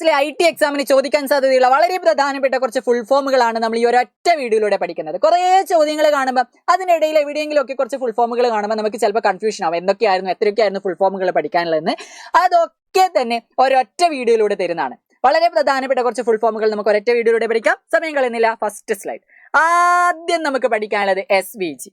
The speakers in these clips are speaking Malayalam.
ക്ലാസ്സിലെ IT എക്സാമിന് ചോദിക്കാൻ സാധ്യതയുള്ള വളരെ പ്രധാനപ്പെട്ട കുറച്ച് ഫുൾ ഫോമുകളാണ് നമ്മൾ ഈ ഒരൊറ്റ വീഡിയോയിലൂടെ പഠിക്കുന്നത്. കുറേ ചോദ്യങ്ങൾ കാണുമ്പോൾ അതിനിടയിൽ എവിടെയെങ്കിലും ഒക്കെ കുറച്ച് ഫുൾ ഫോമുകൾ കാണുമ്പോൾ നമുക്ക് ചിലപ്പോൾ കൺഫ്യൂഷൻ ആവും, എന്തൊക്കെയായിരുന്നു എത്രയൊക്കെയായിരുന്നു ഫുൾ ഫോമുകൾ പഠിക്കാനുള്ളതെന്ന്. അതൊക്കെ തന്നെ ഒരൊറ്റ വീഡിയോയിലൂടെ തരുന്നതാണ്. വളരെ പ്രധാനപ്പെട്ട കുറച്ച് ഫുൾ ഫോമുകൾ നമുക്ക് ഒരൊറ്റ വീഡിയോയിലൂടെ പഠിക്കാം. സമയം കളയുന്നില്ല. First slide. ആദ്യം നമുക്ക് പഠിക്കാനുള്ളത് SVG.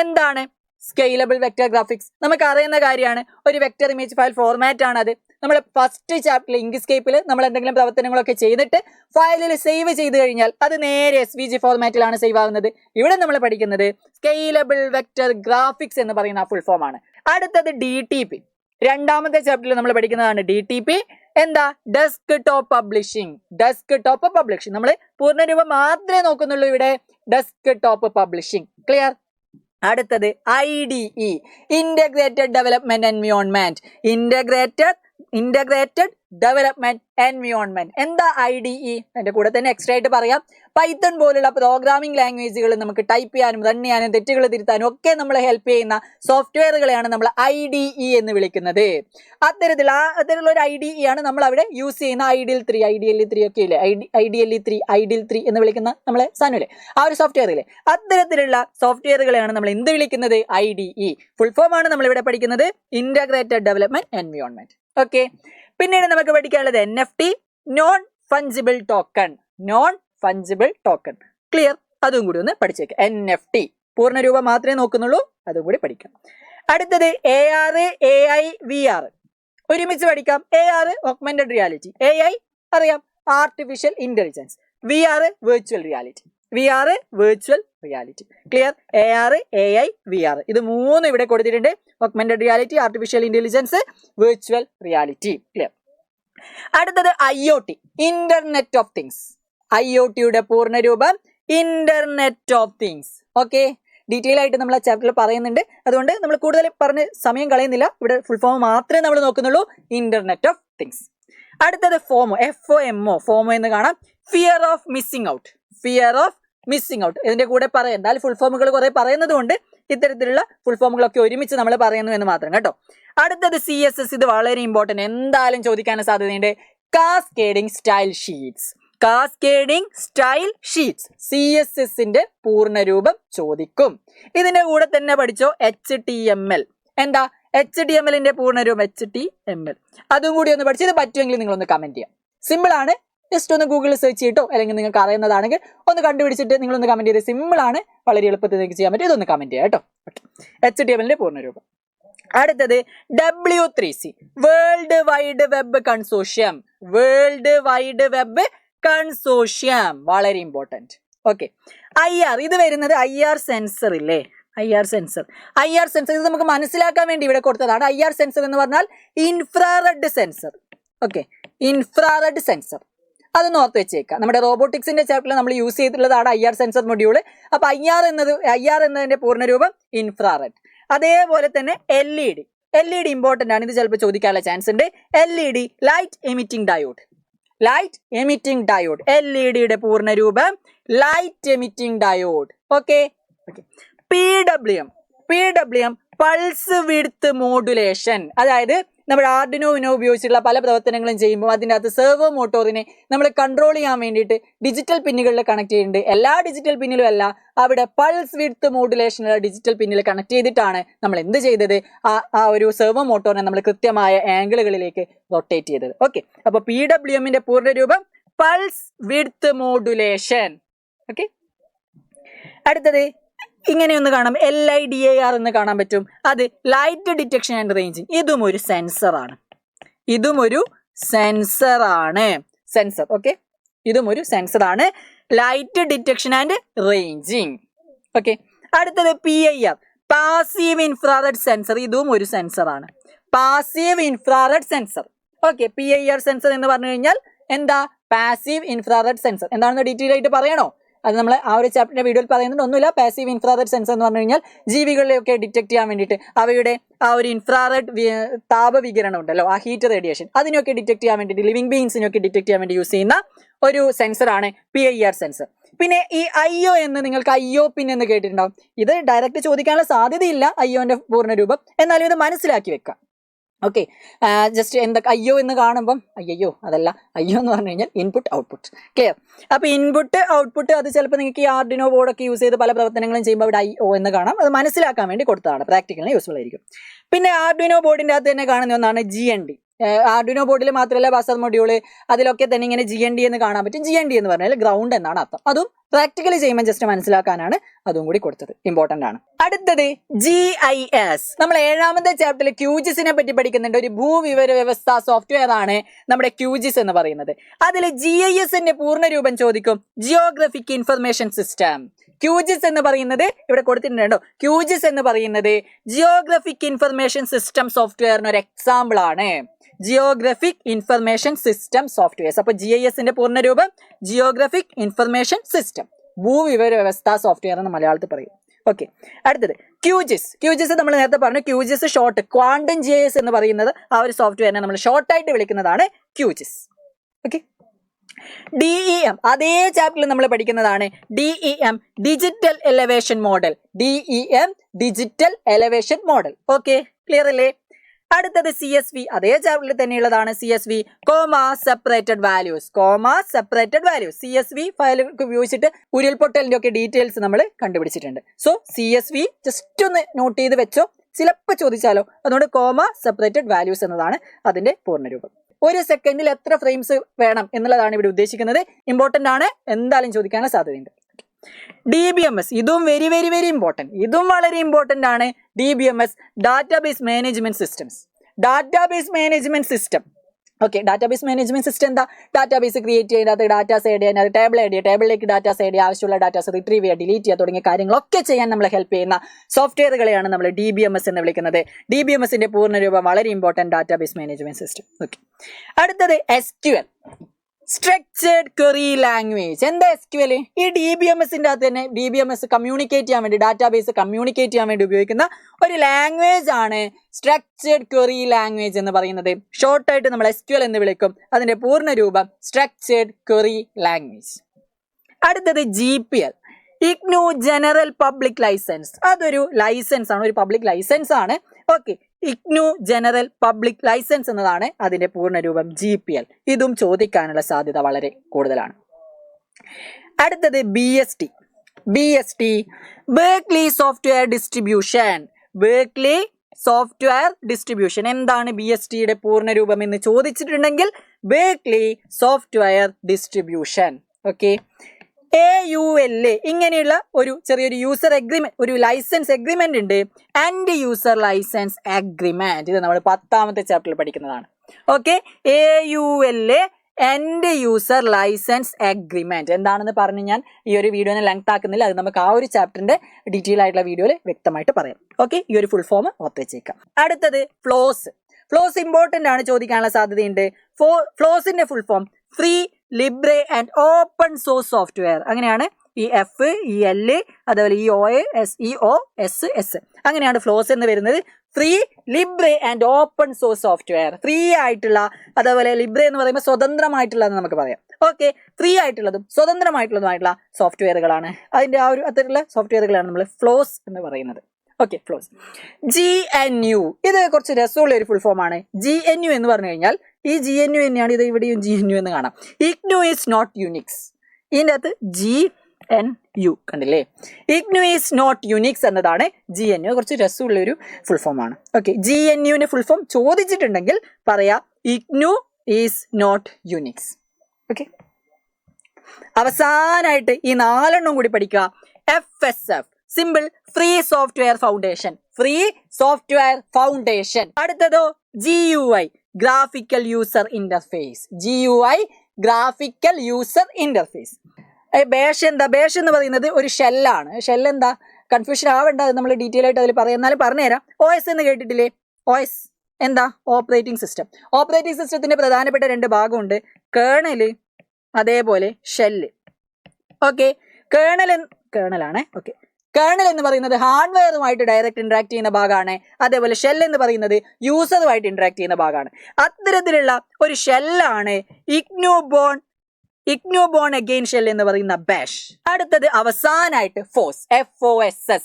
എന്താണ്? Scalable vector graphics. നമുക്ക് അറിയുന്ന കാര്യമാണ്. ഒരു വെക്ടർ ഇമേജ് ഫയൽ ഫോർമാറ്റ് ആണ് അത്. നമ്മൾ ഫസ്റ്റ് ചാപ്റ്ററിൽ ഇങ്ക്സ്കേപ്പിൽ നമ്മൾ എന്തെങ്കിലും പ്രവർത്തനങ്ങളൊക്കെ ചെയ്തിട്ട് ഫയലിൽ സേവ് ചെയ്ത് കഴിഞ്ഞാൽ അത് നേരെ SVG ഫോർമാറ്റിലാണ് സേവ് ആവുന്നത്. ഇവിടെ നമ്മൾ പഠിക്കുന്നത് സ്കെയിലബിൾ വെക്ടർ ഗ്രാഫിക്സ് എന്ന് പറയുന്ന ഫുൾ ഫോം ആണ്. അടുത്തത് DTP. രണ്ടാമത്തെ ചാപ്റ്ററിൽ നമ്മൾ പഠിക്കുന്നതാണ് DTP. എന്താ? Desk top publishing. Desk top publishing നമ്മൾ പൂർണ്ണരൂപം മാത്രമേ നോക്കുന്നുള്ളൂ ഇവിടെ. Desk top publishing. ക്ലിയർ? അടുത്തത് IDE. Integrated development environment. Integrated development environment. എന്താ IDE? അതിന്റെ കൂടെ തന്നെ എക്സ്ട്രാ ആയിട്ട് പറയാം. പൈത്തൺ പോലുള്ള പ്രോഗ്രാമിംഗ് ലാംഗ്വേജുകൾ നമുക്ക് ടൈപ്പ് ചെയ്യാനും റൺ ചെയ്യാനും തെറ്റുകൾ തിരുത്താനും ഒക്കെ നമ്മളെ ഹെൽപ്പ് ചെയ്യുന്ന സോഫ്റ്റ്വെയറുകളെയാണ് നമ്മൾ IDE എന്ന് വിളിക്കുന്നത്. അത്തരത്തിലുള്ള ഒരു IDE ആണ് നമ്മൾ അവിടെ യൂസ് ചെയ്യുന്ന. IDLE 3 ഒക്കെ ഇല്ലേ? IDLE 3 എന്ന് വിളിക്കുന്ന നമ്മളെ സാനുല്ലേ ആ ഒരു സോഫ്റ്റ്വെയർ ഇല്ലേ? അത്തരത്തിലുള്ള സോഫ്റ്റ്വെയറുകളെയാണ് നമ്മൾ എന്ത് വിളിക്കുന്നത്? IDE. ഫുൾ ഫോം ആണ് നമ്മൾ ഇവിടെ പഠിക്കുന്നത്. Integrated development environment. ഓക്കെ. പിന്നീട് നമുക്ക് പഠിക്കാനുള്ളത് NFT, non fungible token. Non fungible token. Clear? അതും കൂടി ഒന്ന് പഠിച്ചേക്കാം. NFT പൂർണ്ണരൂപം മാത്രമേ നോക്കുന്നുള്ളൂ, അതും കൂടി പഠിക്കാം. അടുത്തത് AR, AI, VR. ഒരുമിച്ച് പഠിക്കാം. AR ഓഗ്മെന്റഡ് റിയാലിറ്റി, AI അറിയാം artificial intelligence, VR virtual reality. Clear? AR, AI, VR ഇത് മൂന്ന് ഇവിടെ കൊടുത്തിട്ടുണ്ട്. Augmented reality, artificial intelligence, virtual reality. Clear? അടുത്തത് IoT, ഇന്റർനെറ്റ് ഓഫ് തിങ്സ്. IoTയുടെ പൂർണ്ണരൂപം internet of things. Okay. Detail ആയിട്ട് നമ്മൾ ആ ചാപ്റ്ററിൽ പറയുന്നുണ്ട്. അതുകൊണ്ട് നമ്മൾ കൂടുതൽ പറഞ്ഞ് സമയം കളയുന്നില്ല. ഇവിടെ ഫുൾ ഫോം മാത്രമേ നമ്മൾ നോക്കുന്നുള്ളൂ. Internet of things. അടുത്തത് FOMO. FOMO എന്ന് കാണാം. Fear of missing out. ഇതിന്റെ കൂടെ പറയാം. എന്തായാലും ഫുൾ ഫോമുകൾ കുറെ പറയുന്നത് കൊണ്ട് ഇത്തരത്തിലുള്ള ഫുൾ ഫോമുകളൊക്കെ ഒരുമിച്ച് നമ്മൾ പറയുന്നു എന്ന് മാത്രം കേട്ടോ. അടുത്തത് CSS. ഇത് വളരെ ഇമ്പോർട്ടന്റ്, എന്തായാലും ചോദിക്കാൻ സാധ്യതയുണ്ട്. Cascading style sheets. CSSന്റെ പൂർണ്ണരൂപം ചോദിക്കും. ഇതിന്റെ കൂടെ തന്നെ പഠിച്ചോ HTML. എന്താ HTMLന്റെ പൂർണ്ണരൂപം? HTML. അതും കൂടി ഒന്ന് പഠിച്ച് ഇത് പറ്റുമെങ്കിൽ നിങ്ങളൊന്ന് കമന്റ് ചെയ്യാം. സിമ്പിൾ ആണ്. ജസ്റ്റ് ഒന്ന് ഗൂഗിളിൽ സെർച്ച് ചെയ്തിട്ടോ അല്ലെങ്കിൽ നിങ്ങൾക്ക് അറിയുന്നതാണെങ്കിൽ ഒന്ന് കണ്ടുപിടിച്ചിട്ട് നിങ്ങളൊന്ന് കമന്റ് ചെയ്ത്. സിമ്പിൾ ആണ്, വളരെ എളുപ്പത്തിൽ നിങ്ങൾക്ക് ചെയ്യാൻ പറ്റും. ഇതൊന്ന് കമന്റ് ചെയ്യാം കേട്ടോ. HTMLന്റെ പൂർണ്ണരൂപം. അടുത്തത് W3C, world wide web consortium. വളരെ ഇമ്പോർട്ടന്റ്. ഓക്കെ. IR. ഇത് വരുന്നത് IR സെൻസർ ഇല്ലേ? IR സെൻസർ ഇത് നമുക്ക് മനസ്സിലാക്കാൻ വേണ്ടി ഇവിടെ കൊടുത്തതാണ്. IR സെൻസർ എന്ന് പറഞ്ഞാൽ infrared sensor. Okay. Infrared sensor അതൊന്ന് ഓർത്ത് വെച്ചേക്കാം. നമ്മുടെ റോബോട്ടിക്സിന്റെ ചാപ്റ്ററിൽ നമ്മൾ യൂസ് ചെയ്തിട്ടുള്ളതാണ് IR സെൻസർ മൊഡ്യൂള്. അപ്പൊ IR എന്നതിന്റെ പൂർണ്ണരൂപം ഇൻഫ്രാറെഡ്. അതേപോലെ തന്നെ LED ഇമ്പോർട്ടന്റ് ആണ്. ഇത് ചിലപ്പോൾ ചോദിക്കാനുള്ള ചാൻസ് ഉണ്ട്. LED light emitting diode. LEDയുടെ പൂർണ്ണരൂപം light emitting diode. Okay. PWM pulse width modulation. അതായത് നമ്മുടെ ആർഡിനോ യുനോ ഉപയോഗിച്ചിട്ടുള്ള പല പ്രവർത്തനങ്ങളും ചെയ്യുമ്പോൾ അതിൻ്റെ അകത്ത് സെർവോ മോട്ടോറിനെ നമ്മൾ കൺട്രോൾ ചെയ്യാൻ വേണ്ടിയിട്ട് ഡിജിറ്റൽ പിന്നുകളിൽ കണക്ട് ചെയ്യുന്നുണ്ട്. എല്ലാ ഡിജിറ്റൽ പിന്നിലും അല്ല, അവിടെ പൾസ് വിഡ്ത്ത് മോഡുലേഷനുള്ള ഡിജിറ്റൽ പിന്നിൽ കണക്ട് ചെയ്തിട്ടാണ് നമ്മൾ എന്ത് ചെയ്തത്? ആ ഒരു സെർവോ മോട്ടോറിനെ നമ്മൾ കൃത്യമായ ആംഗിളുകളിലേക്ക് റൊട്ടേറ്റ് ചെയ്തത്. ഓക്കെ. അപ്പോൾ PWMന്റെ പൂർണ്ണരൂപം പൾസ് വിഡ്ത്ത് മോഡുലേഷൻ. ഓക്കെ. അടുത്തത് ഇങ്ങനെയൊന്ന് കാണാം. LIDAR എന്ന് കാണാൻ പറ്റും. അത് ലൈറ്റ് ഡിറ്റക്ഷൻ ആൻഡ് റേഞ്ചിങ്. ഇതും ഒരു സെൻസർ. ഓക്കെ. ഇതും ഒരു സെൻസറാണ്. Light detection and ranging. Okay. അടുത്തത് PIR, പാസീവ് ഇൻഫ്രാറെഡ് സെൻസർ. ഇതും ഒരു സെൻസറാണ്. Passive infrared sensor. Okay. PIR sensor എന്ന് പറഞ്ഞു കഴിഞ്ഞാൽ എന്താ? Passive infrared sensor. എന്താണെന്ന് ഡീറ്റെയിൽ ആയിട്ട് പറയണോ? അത് നമ്മൾ ആ ഒരു ചാപ്റ്ററിന്റെ വീഡിയോയിൽ പറയുന്നുണ്ട്. ഒന്നുമില്ല. പാസീവ് ഇൻഫ്രാറെഡ് സെൻസർ എന്ന് പറഞ്ഞു കഴിഞ്ഞാൽ ജീവികളെയൊക്കെ ഡിറ്റക്ട് ചെയ്യാൻ വേണ്ടിയിട്ട് അവയുടെ ആ ഒരു ഇൻഫ്രാറെഡ് താപവികിരണം ഉണ്ടല്ലോ, ആ ഹീറ്റ് റേഡിയേഷൻ, അതിനൊക്കെ ഡിറ്റക്ട് ചെയ്യാൻ വേണ്ടിയിട്ട്, ലിവിംഗ് ബീയിങ്സിനൊക്കെ ഡിറ്റക്ട് ചെയ്യാൻ വേണ്ടി യൂസ് ചെയ്യുന്ന ഒരു സെൻസറാണ് PIR സെൻസർ. പിന്നെ ഈ IO എന്ന് നിങ്ങൾക്ക് IO പിൻ എന്ന് കേട്ടിട്ടുണ്ടാവും. ഇത് ഡയറക്റ്റ് ചോദിക്കാനുള്ള സാധ്യതയില്ല IOന്റെ പൂർണ്ണരൂപം, എന്നാലും ഇത് മനസ്സിലാക്കി വെക്കാം. ഓക്കെ. ജസ്റ്റ് എന്തൊക്കെ അയ്യോ എന്ന് കാണുമ്പം അയ്യോ അതല്ല, അയ്യോ എന്ന് പറഞ്ഞു കഴിഞ്ഞാൽ ഇൻപുട്ട് ഔട്ട്പുട്ട്. ക്ലിയർ? അപ്പോൾ ഇൻപുട്ട് ഔട്ട്പുട്ട് അത് ചിലപ്പോൾ നിങ്ങൾക്ക് ഈ ആർഡിനോ ബോർഡൊക്കെ യൂസ് ചെയ്ത് പല പ്രവർത്തനങ്ങളും ചെയ്യുമ്പോൾ അവിടെ IO എന്ന് കാണാം. അത് മനസ്സിലാക്കാൻ വേണ്ടി കൊടുത്തതാണ്, പ്രാക്ടിക്കലിന് യൂസ്ഫുൾ ആയിരിക്കും. പിന്നെ ആർഡിനോ ബോർഡിൻ്റെ അകത്ത് തന്നെ കാണുന്ന ഒന്നാണ് GND. ആർഡിനോ ബോർഡിൽ മാത്രമല്ല ബസർ മൊഡ്യൂള് അതിലൊക്കെ തന്നെ ഇങ്ങനെ GND എന്ന് കാണാൻ പറ്റും. GND എന്ന് പറഞ്ഞാൽ ഗ്രൗണ്ട് എന്നാണ് അർത്ഥം. അതും പ്രാക്ടിക്കലി ചെയ്യുമ്പോൾ ജസ്റ്റ് മനസ്സിലാക്കാനാണ് അതും കൂടി കൊടുത്തത്, ഇമ്പോർട്ടൻ്റ് ആണ്. അടുത്തത് GIS. നമ്മൾ 7ാമത്തെ ചാപ്റ്ററിൽ QGISനെ പറ്റി പഠിക്കുന്നുണ്ട്. ഒരു ഭൂവിവര വ്യവസ്ഥ സോഫ്റ്റ്വെയർ ആണ് നമ്മുടെ QGIS എന്ന് പറയുന്നത്. അതിൽ GISന്റെ പൂർണ്ണരൂപം ചോദിക്കും, ജിയോഗ്രഫിക് ഇൻഫർമേഷൻ സിസ്റ്റം. QGIS എന്ന് പറയുന്നത് ഇവിടെ കൊടുത്തിട്ടുണ്ടോ, QGIS എന്ന് പറയുന്നത് ജിയോഗ്രഫിക് ഇൻഫർമേഷൻ സിസ്റ്റം സോഫ്റ്റ്വെയറിന് ഒരു എക്സാമ്പിൾ ആണ്. Geographic information system softwares. അപ്പോൾ GISന്റെ പൂർണ്ണരൂപം ജിയോഗ്രഫിക് ഇൻഫർമേഷൻ സിസ്റ്റം, ഭൂവിവര വ്യവസ്ഥ സോഫ്റ്റ്വെയർ എന്ന് മലയാളത്തിൽ പറയും. ഓക്കെ. അടുത്തത് QGIS നമ്മൾ നേരത്തെ പറഞ്ഞു. QGIS ഷോർട്ട് ക്വാണ്ടം GIS എന്ന് പറയുന്നത് ആ ഒരു സോഫ്റ്റ്വെയറിനെ നമ്മൾ ഷോർട്ടായിട്ട് വിളിക്കുന്നതാണ് QGIS. ഓക്കെ. DEM അതേ ചാപ്റ്ററിൽ നമ്മൾ പഠിക്കുന്നതാണ്. DEM digital elevation model. DEM digital elevation model. Okay, clear അല്ലേ? അടുത്തത് CSV അതേ ചാപ്റ്ററിൽ തന്നെയുള്ളതാണ്. CSV separated values. CSV file ഉപയോഗിച്ചിട്ട് ഉരുൾപൊട്ടലിന്റെ ഒക്കെ ഡീറ്റെയിൽസ് നമ്മൾ കണ്ടുപിടിച്ചിട്ടുണ്ട്. സോ CSV ജസ്റ്റ് ഒന്ന് നോട്ട് ചെയ്ത് വെച്ചോ, ചിലപ്പോൾ ചോദിച്ചാലോ. അതുകൊണ്ട് സെപ്പറേറ്റഡ് വാല്യൂസ് എന്നതാണ് അതിന്റെ പൂർണ്ണരൂപം. ഒരു സെക്കൻഡിൽ എത്ര ഫ്രെയിംസ് വേണം എന്നുള്ളതാണ് ഇവിടെ ഉദ്ദേശിക്കുന്നത്. ഇമ്പോർട്ടൻ്റ് ആണ്, എന്തായാലും ചോദിക്കാനുള്ള സാധ്യതയുണ്ട്. DBMS ഇതും വെരി വെരി വെരി ഇമ്പോർട്ടൻറ്റ്, ഇതും വളരെ ഇമ്പോർട്ടൻ്റ് ആണ്. DBMS database management systems. Database management system. Okay, database management system എന്താ? ഡാറ്റാബേസ് ക്രിയേറ്റ് ചെയ്യുക, അത് ഡാറ്റാസ് ആഡ് ചെയ്യാൻ, അത് ടേബിളിലേക്ക് ഡാറ്റാസ് ആഡ് ചെയ്യുക, ആവശ്യമുള്ള ഡാറ്റാസ് റിട്രീവ് ചെയ്യുക, ഡിലീറ്റ് ചെയ്യുക തുടങ്ങിയ കാര്യങ്ങളൊക്കെ ചെയ്യാൻ നമ്മളെ ഹെൽപ്പ് ചെയ്യുന്ന സോഫ്റ്റ്വെയറുകളെയാണ് നമ്മൾ DBMS എന്ന് വിളിക്കുന്നത്. DBMSന്റെ പൂർണ്ണരൂപം വളരെ important, database management system. Okay. അടുത്തത് SQL, സ്ട്രക്ചേർഡ് ക്വറി ലാംഗ്വേജ്. എന്താ SQL? ഈ DBMSന്റെ അകത്ത് തന്നെ DBMS കമ്മ്യൂണിക്കേറ്റ് ചെയ്യാൻ വേണ്ടി, ഡാറ്റാബേസ് കമ്മ്യൂണിക്കേറ്റ് ചെയ്യാൻ വേണ്ടി ഉപയോഗിക്കുന്ന ഒരു ലാംഗ്വേജ് ആണ് സ്ട്രക്ചേർഡ് ക്വറി ലാംഗ്വേജ് എന്ന് പറയുന്നത്. ഷോർട്ടായിട്ട് നമ്മൾ SQL എന്ന് വിളിക്കും. അതിന്റെ പൂർണ്ണരൂപം സ്ട്രക്ചേർഡ് ക്വറി ലാംഗ്വേജ്. അടുത്തത് GPL, IGNOU general public license. അതൊരു ലൈസൻസ് ആണ്, ഒരു പബ്ലിക് ലൈസൻസ് ആണ്. Okay, IGNOU general public license എന്നതാണ് അതിന്റെ പൂർണ്ണരൂപം GPL. ഇതും ചോദിക്കാനുള്ള സാധ്യത വളരെ കൂടുതലാണ്. അടുത്തത് BST, Berkeley software distribution. Berkeley software distribution എന്താണ് BSTയുടെ പൂർണ്ണരൂപം എന്ന് ചോദിച്ചിട്ടുണ്ടെങ്കിൽ Berkeley software distribution. Okay. AUL ഇങ്ങനെയുള്ള ഒരു ചെറിയൊരു യൂസർ അഗ്രിമെന്റ്, ഒരു ലൈസൻസ് അഗ്രിമെന്റ് ഉണ്ട്. ആൻഡ് യൂസർ ലൈസൻസ് അഗ്രിമെന്റ്, ഇത് നമ്മൾ 10ാമത്തെ ചാപ്റ്ററിൽ പഠിക്കുന്നതാണ്. Okay, AUL and user license agreement എന്താണെന്ന് പറഞ്ഞ് ഞാൻ ഈ ഒരു വീഡിയോനെ ലെങ്ത് ആക്കുന്നില്ല. അത് നമുക്ക് ആ ഒരു ചാപ്റ്ററിന്റെ ഡീറ്റെയിൽ ആയിട്ടുള്ള വീഡിയോയിൽ വ്യക്തമായിട്ട് പറയാം. ഓക്കെ, ഈ ഒരു ഫുൾ ഫോം ഓർത്ത് വെച്ചേക്കാം. അടുത്തത് ഫ്ലോസ് ഇമ്പോർട്ടന്റ് ആണ്, ചോദിക്കാനുള്ള സാധ്യതയുണ്ട്. ഫ്ലോസിന്റെ full form free, libre and open source software. അങ്ങനെയാണ് ഈ FEL, അതുപോലെ EOS അങ്ങനെയാണ് ഫ്ലോസ് എന്ന് വരുന്നത്. Free, libre and open source software. Free ആയിട്ടുള്ള, അതേപോലെ ലിബ്രെ എന്ന് പറയുമ്പോൾ സ്വതന്ത്രമായിട്ടുള്ളതെന്ന് നമുക്ക് പറയാം. ഓക്കെ, ഫ്രീ ആയിട്ടുള്ളതും സ്വതന്ത്രമായിട്ടുള്ളതുമായിട്ടുള്ള സോഫ്റ്റ്വെയറുകളാണ്, അതിന്റെ ആ ഒരു അത്തരത്തിലുള്ള സോഫ്റ്റ്വെയറുകളാണ് നമ്മൾ ഫ്ലോസ് എന്ന് പറയുന്നത്. Okay, flows. GNU ഇത് കുറച്ച് രസമുള്ള ഒരു ഫുൾ ഫോം ആണ്. GNU എന്ന് പറഞ്ഞു കഴിഞ്ഞാൽ ഈ GNU തന്നെയാണ്, ഇത് ഇവിടെയും GNU എന്ന് കാണാം. IGNOU is not Unix. ഇതിൻ്റെ അകത്ത് GNU കണ്ടില്ലേ? IGNOU ഈസ് നോട്ട് യുണിക്സ് എന്നതാണ് GNU. കുറച്ച് രസമുള്ള ഒരു ഫുൾ ഫോം ആണ്. ഓക്കെ, GNUവിന്റെ ഫുൾ ഫോം ചോദിച്ചിട്ടുണ്ടെങ്കിൽ പറയാ IGNOU is not Unix. Okay, അവസാനമായിട്ട് ഈ 4 കൂടി പഠിക്കുക. FSF simple, free software foundation. അടുത്തതോ GUI, graphical user interface. Bash എന്താ? ബേഷ് എന്ന് പറയുന്നത് ഒരു ഷെല്ലാണ്. ഷെൽ എന്താ? കൺഫ്യൂഷൻ ആവേണ്ട, അത് നമ്മൾ ഡീറ്റെയിൽ ആയിട്ട് അതിൽ പറയാം, എന്നാലും പറഞ്ഞുതരാം. OS എന്ന് കേട്ടിട്ടില്ലേ? OS എന്താ? Operating system. ഓപ്പറേറ്റിംഗ് സിസ്റ്റത്തിന്റെ പ്രധാനപ്പെട്ട 2 ഭാഗമുണ്ട്, കേർണല് അതേപോലെ ഷെല്ല്. ഓക്കെ, കേർണലാണ്. ഓക്കെ, കേർണൽ എന്ന് പറയുന്നത് ഹാർഡ്വെയറുമായിട്ട് ഡയറക്റ്റ് ഇന്ററാക്ട് ചെയ്യുന്ന ഭാഗമാണ്. അതേപോലെ ഷെൽ എന്ന് പറയുന്നത് യൂസറുമായിട്ട് ഇന്ററാക്ട് ചെയ്യുന്ന ഭാഗമാണ്. അത്തരത്തിലുള്ള ഒരു ഷെല്ലാണ് IGNOU ബോൺ അഗെയിൻ ഷെൽ എന്ന് പറയുന്ന ബാഷ്. അടുത്തത് അവസാനമായിട്ട് FOSS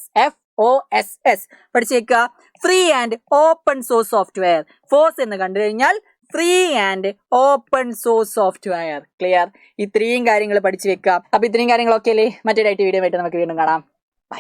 പഠിച്ചേക്കുക. Free and open source software. FOSS എന്ന് കണ്ടു കഴിഞ്ഞാൽ free and open source software. Clear? ഇത്രയും കാര്യങ്ങൾ പഠിച്ചു വെക്കാം. അപ്പൊ ഇത്രയും കാര്യങ്ങളൊക്കെ അല്ലേ. മറ്റൊരു വീഡിയോ ആയിട്ട് നമുക്ക് വീണ്ടും കാണാം. ബൈ.